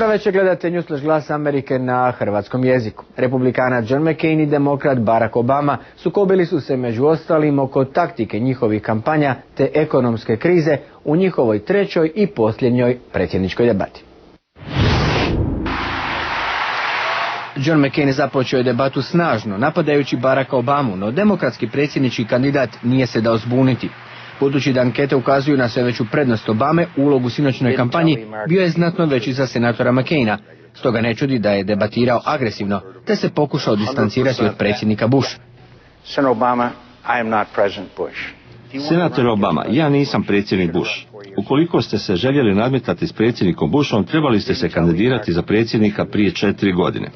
Za večer gledate Newsflash Glas Amerike na hrvatskom jeziku. Republikanac John McCain i demokrat Barack Obama sukobili su se među ostalim oko taktike njihovih kampanja te ekonomske krize u njihovoj trećoj i posljednjoj predsjedničkoj debati. John McCain započeo je debatu snažno, napadajući Baracka Obamu, no demokratski predsjednički kandidat nije se dao zbuniti. Budući da ankete ukazuju na sve veću prednost Obame, ulog u sinoćnoj kampanji bio je znatno veći za senatora McCaina. Stoga ne čudi da je debatirao agresivno, te se pokušao distancirati od predsjednika Bush. Senator Obama, ja nisam predsjednik Bush. Ukoliko ste se željeli nadmetati s predsjednikom Bushom, trebali ste se kandidirati za predsjednika prije 4 godine.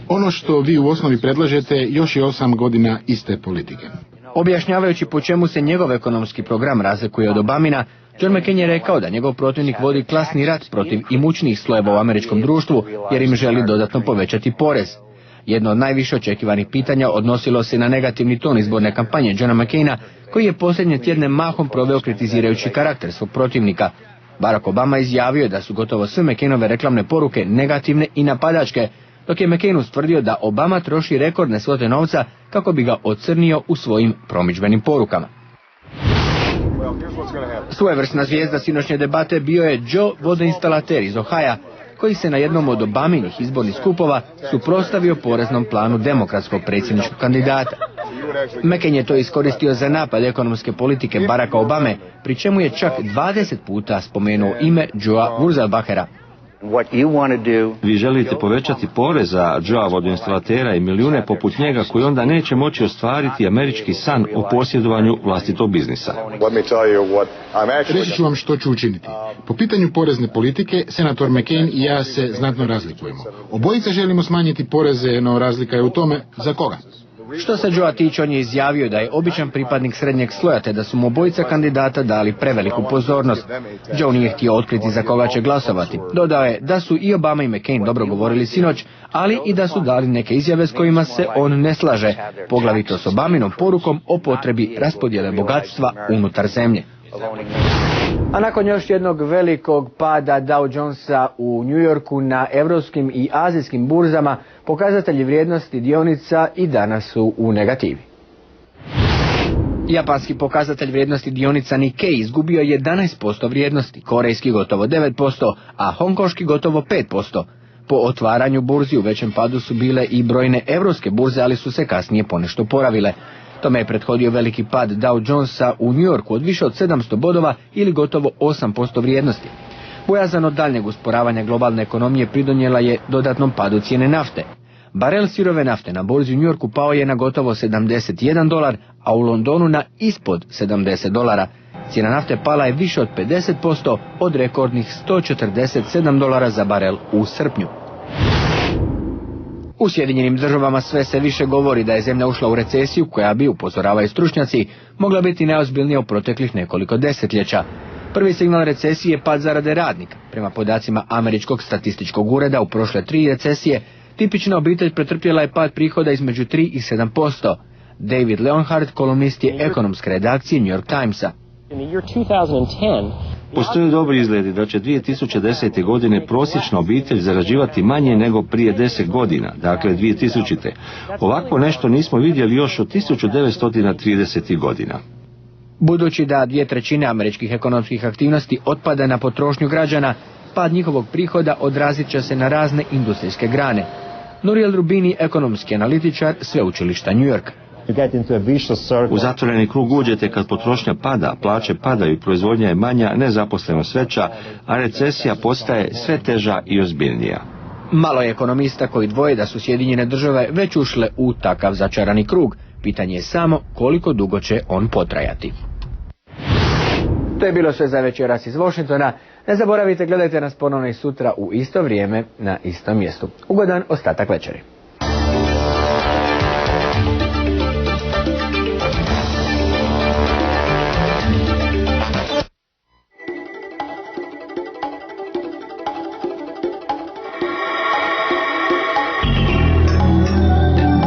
Ono što vi u osnovi predlažete još je 8 godina iste politike. Objašnjavajući po čemu se njegov ekonomski program razlikuje od Obamina, John McCain je rekao da njegov protivnik vodi klasni rat protiv imućnijih slojeva u američkom društvu jer im želi dodatno povećati porez. Jedno od najviše očekivanih pitanja odnosilo se na negativni ton izborne kampanje Johna McCaina, koji je posljednje tjedne mahom proveo kritizirajući karakter svog protivnika. Barack Obama izjavio je da su gotovo sve McCainove reklamne poruke negativne i napadačke, dok je McCain ustvrdio da Obama troši rekordne svote novca kako bi ga ocrnio u svojim promidžbenim porukama. Svojevrsna zvijezda sinoćnje debate bio je Joe, vodoinstalater iz Ohaja, koji se na jednom od Obaminih izbornih skupova suprotstavio poreznom planu demokratskog predsjedničkog kandidata. McCain je to iskoristio za napad ekonomske politike Baracka Obame, pri čemu je čak 20 puta spomenuo ime Joea Wurzelbachera. Vi želite povećati porez za Joea vodoinstalatera i milijune poput njega koji onda neće moći ostvariti američki san o posjedovanju vlastitog biznisa. Reći ću vam što ću učiniti. Po pitanju porezne politike, senator McCain i ja se znatno razlikujemo. Obojica želimo smanjiti poreze, no razlika je u tome za koga. Što se Joea tiče, on je izjavio da je običan pripadnik srednjeg sloja, te da su mu obojica kandidata dali preveliku pozornost. Joe nije htio otkriti za koga će glasovati. Dodao je da su i Obama i McCain dobro govorili sinoć, ali i da su dali neke izjave s kojima se on ne slaže, poglavito s Obaminom porukom o potrebi raspodjele bogatstva unutar zemlje. A nakon još jednog velikog pada Dow Jonesa u New Yorku na europskim i azijskim burzama, pokazatelji vrijednosti dionica i danas su u negativi. Japanski pokazatelj vrijednosti dionica Nikkei izgubio 11% vrijednosti, korejski gotovo 9%, a hongkonški gotovo 5%. Po otvaranju burzi u većem padu su bile i brojne europske burze, ali su se kasnije ponešto oporavile. Tome je prethodio veliki pad Dow Jonesa u New Yorku od više od 700 bodova ili gotovo 8% vrijednosti. Bojazan od daljnjeg usporavanja globalne ekonomije pridonijela je dodatnom padu cijene nafte. Barel sirove nafte na burzi u New Yorku pao je na gotovo $71, a u Londonu na ispod $70. Cijena nafte pala je više od 50% od rekordnih $147 za barel u srpnju. U Sjedinjenim Državama sve se više govori da je zemlja ušla u recesiju koja bi, upozoravaju stručnjaci, mogla biti najozbiljnija u proteklih nekoliko desetljeća. Prvi signal recesije je pad zarade radnika. Prema podacima Američkog statističkog ureda u prošle 3 recesije, tipična obitelj pretrpjela je pad prihoda između 3 i 7%. David Leonhardt, kolumnist je ekonomske redakcije New York Timesa. Postoje dobri izgledi da će 2010. godine prosječna obitelj zarađivati manje nego prije 10 godina, dakle 2000. Ovako nešto nismo vidjeli još od 1930. godina. Budući da 2/3 američkih ekonomskih aktivnosti otpada na potrošnju građana, pad njihovog prihoda odrazit će se na razne industrijske grane. Nouriel Roubini, ekonomski analitičar Sveučilišta New York. U zatvoreni krug uđete kad potrošnja pada, plaće padaju, proizvodnja je manja, nezaposlenost veća, a recesija postaje sve teža i ozbiljnija. Malo je ekonomista koji dvoje da su Sjedinjene Države već ušle u takav začarani krug. Pitanje je samo koliko dugo će on potrajati. To je bilo sve za večeras iz Washingtona. Ne zaboravite, gledajte nas ponovno i sutra u isto vrijeme na istom mjestu. Ugodan ostatak večeri.